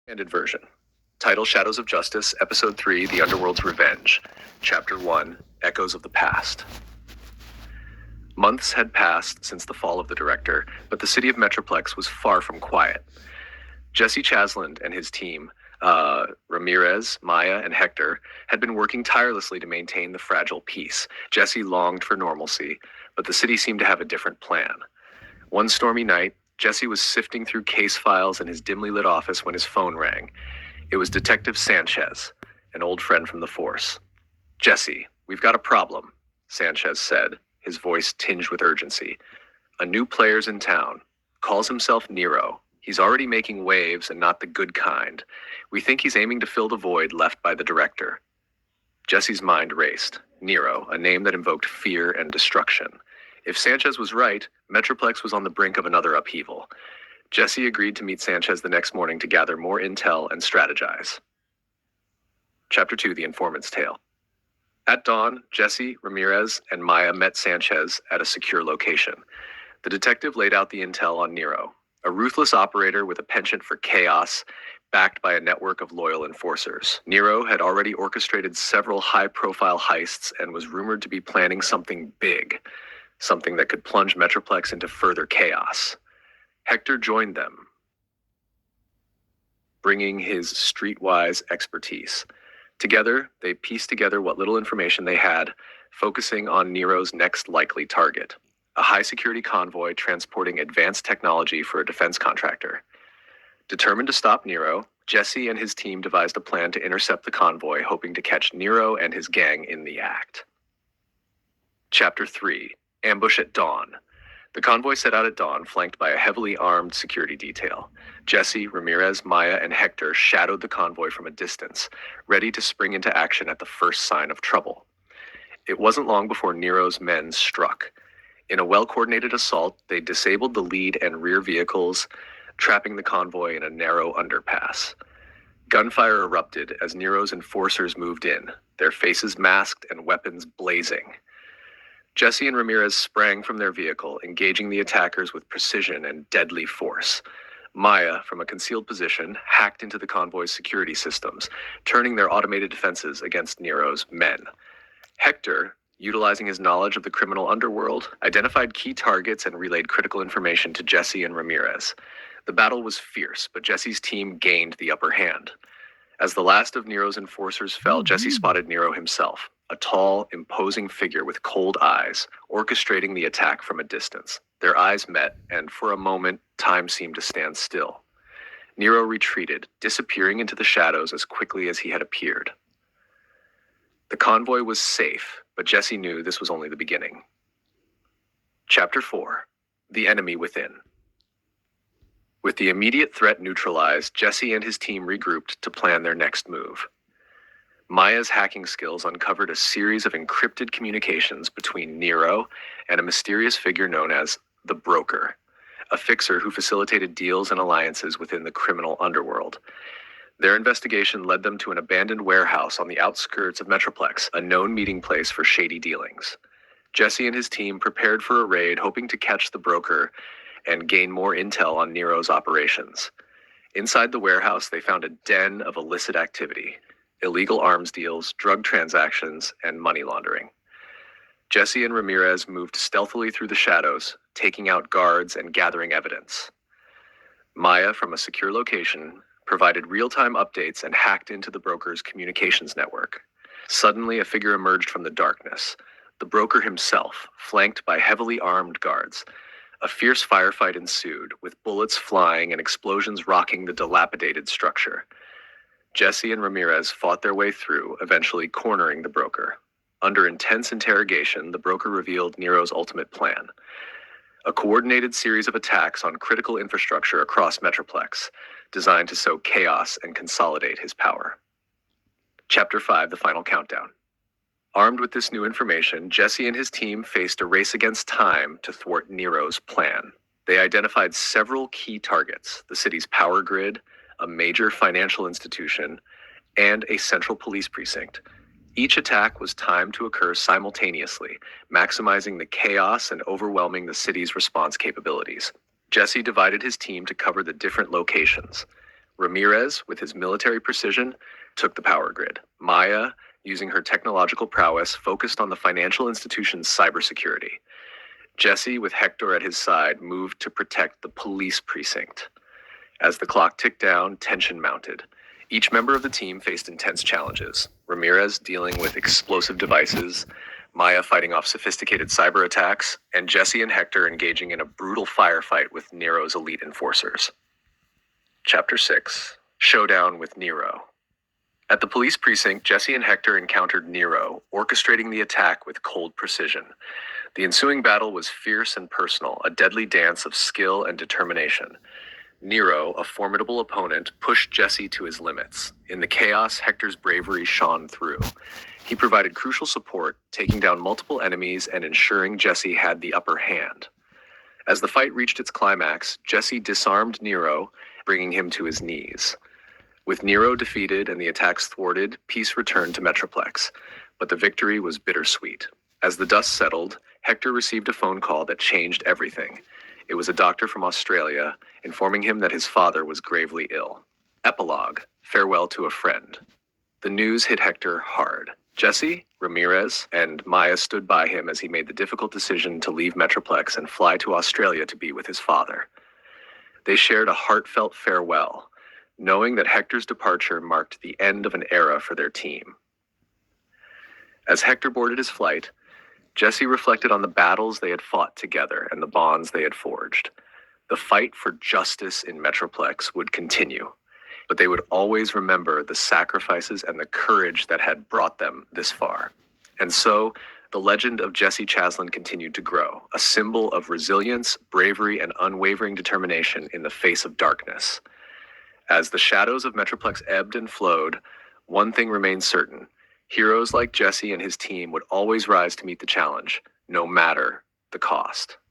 Expanded version. Title Shadows of Justice, Episode 3, The Underworld's Revenge. Chapter 1, Echoes of the Past. Months had passed since the fall of the director, but the city of Metroplex was far from quiet. Jesse Chasland and his team, Ramirez, Maya, and Hector, had been working tirelessly to maintain the fragile peace. Jesse longed for normalcy, but the city seemed to have a different plan. One stormy night, Jesse was sifting through case files in his dimly lit office when his phone rang. It was Detective Sanchez, an old friend from the force. "Jesse, we've got a problem," Sanchez said, his voice tinged with urgency. "A new player's in town. Calls himself Nero. He's already making waves and not the good kind. We think he's aiming to fill the void left by the director." Jesse's mind raced. Nero, a name that invoked fear and destruction. If Sanchez was right, Metroplex was on the brink of another upheaval. Jesse agreed to meet Sanchez the next morning to gather more intel and strategize. Chapter 2, The Informant's Tale. At dawn, Jesse, Ramirez, and Maya met Sanchez at a secure location. The detective laid out the intel on Nero, a ruthless operator with a penchant for chaos, backed by a network of loyal enforcers. Nero had already orchestrated several high-profile heists and was rumored to be planning something big, something that could plunge Metroplex into further chaos. Hector joined them, bringing his streetwise expertise. Together, they pieced together what little information they had, focusing on Nero's next likely target, a high-security convoy transporting advanced technology for a defense contractor. Determined to stop Nero, Jesse and his team devised a plan to intercept the convoy, hoping to catch Nero and his gang in the act. Chapter 3, Ambush at Dawn. The convoy set out at dawn, flanked by a heavily armed security detail. Jesse, Ramirez, Maya, and Hector shadowed the convoy from a distance, ready to spring into action at the first sign of trouble. It wasn't long before Nero's men struck. In a well-coordinated assault, they disabled the lead and rear vehicles, trapping the convoy in a narrow underpass. Gunfire erupted as Nero's enforcers moved in, their faces masked and weapons blazing. Jesse and Ramirez sprang from their vehicle, engaging the attackers with precision and deadly force. Maya, from a concealed position, hacked into the convoy's security systems, turning their automated defenses against Nero's men. Hector, utilizing his knowledge of the criminal underworld, identified key targets and relayed critical information to Jesse and Ramirez. The battle was fierce, but Jesse's team gained the upper hand. As the last of Nero's enforcers fell, Jesse spotted Nero himself, a tall, imposing figure with cold eyes, orchestrating the attack from a distance. Their eyes met, and for a moment, time seemed to stand still. Nero retreated, disappearing into the shadows as quickly as he had appeared. The convoy was safe, but Jesse knew this was only the beginning. Chapter 4, The Enemy Within. With the immediate threat neutralized, Jesse and his team regrouped to plan their next move. Maya's hacking skills uncovered a series of encrypted communications between Nero and a mysterious figure known as the Broker, a fixer who facilitated deals and alliances within the criminal underworld. Their investigation led them to an abandoned warehouse on the outskirts of Metroplex, a known meeting place for shady dealings. Jesse and his team prepared for a raid, hoping to catch the Broker and gain more intel on Nero's operations. Inside the warehouse, they found a den of illicit activity: illegal arms deals, drug transactions, and money laundering. Jesse and Ramirez moved stealthily through the shadows, taking out guards and gathering evidence. Maya, from a secure location, provided real-time updates and hacked into the Broker's communications network. Suddenly, a figure emerged from the darkness: the Broker himself, flanked by heavily armed guards. A fierce firefight ensued, with bullets flying and explosions rocking the dilapidated structure. Jesse and Ramirez fought their way through, eventually cornering the Broker. Under intense interrogation, the Broker revealed Nero's ultimate plan: a coordinated series of attacks on critical infrastructure across Metroplex, designed to sow chaos and consolidate his power. Chapter 5, The Final Countdown. Armed with this new information, Jesse and his team faced a race against time to thwart Nero's plan. They identified several key targets: the city's power grid, a major financial institution, and a central police precinct. Each attack was timed to occur simultaneously, maximizing the chaos and overwhelming the city's response capabilities. Jesse divided his team to cover the different locations. Ramirez, with his military precision, took the power grid. Maya, using her technological prowess, focused on the financial institution's cybersecurity. Jesse, with Hector at his side, moved to protect the police precinct. As the clock ticked down, tension mounted. Each member of the team faced intense challenges. Ramirez dealing with explosive devices, Maya fighting off sophisticated cyber attacks, and Jesse and Hector engaging in a brutal firefight with Nero's elite enforcers. Chapter 6: Showdown with Nero. At the police precinct, Jesse and Hector encountered Nero, orchestrating the attack with cold precision. The ensuing battle was fierce and personal, a deadly dance of skill and determination. Nero, a formidable opponent, pushed Jesse to his limits. In the chaos, Hector's bravery shone through. He provided crucial support, taking down multiple enemies and ensuring Jesse had the upper hand. As the fight reached its climax, Jesse disarmed Nero, bringing him to his knees. With Nero defeated and the attacks thwarted, peace returned to Metroplex, but the victory was bittersweet. As the dust settled, Hector received a phone call that changed everything. It was a doctor from Australia, informing him that his father was gravely ill. Epilogue: Farewell to a friend. The news hit Hector hard. Jesse, Ramirez, and Maya stood by him as he made the difficult decision to leave Metroplex and fly to Australia to be with his father. They shared a heartfelt farewell, knowing that Hector's departure marked the end of an era for their team. As Hector boarded his flight, Jesse reflected on the battles they had fought together and the bonds they had forged. The fight for justice in Metroplex would continue, but they would always remember the sacrifices and the courage that had brought them this far. And so, the legend of Jesse Chaslin continued to grow, a symbol of resilience, bravery, and unwavering determination in the face of darkness. As the shadows of Metroplex ebbed and flowed, one thing remained certain: heroes like Jesse and his team would always rise to meet the challenge, no matter the cost.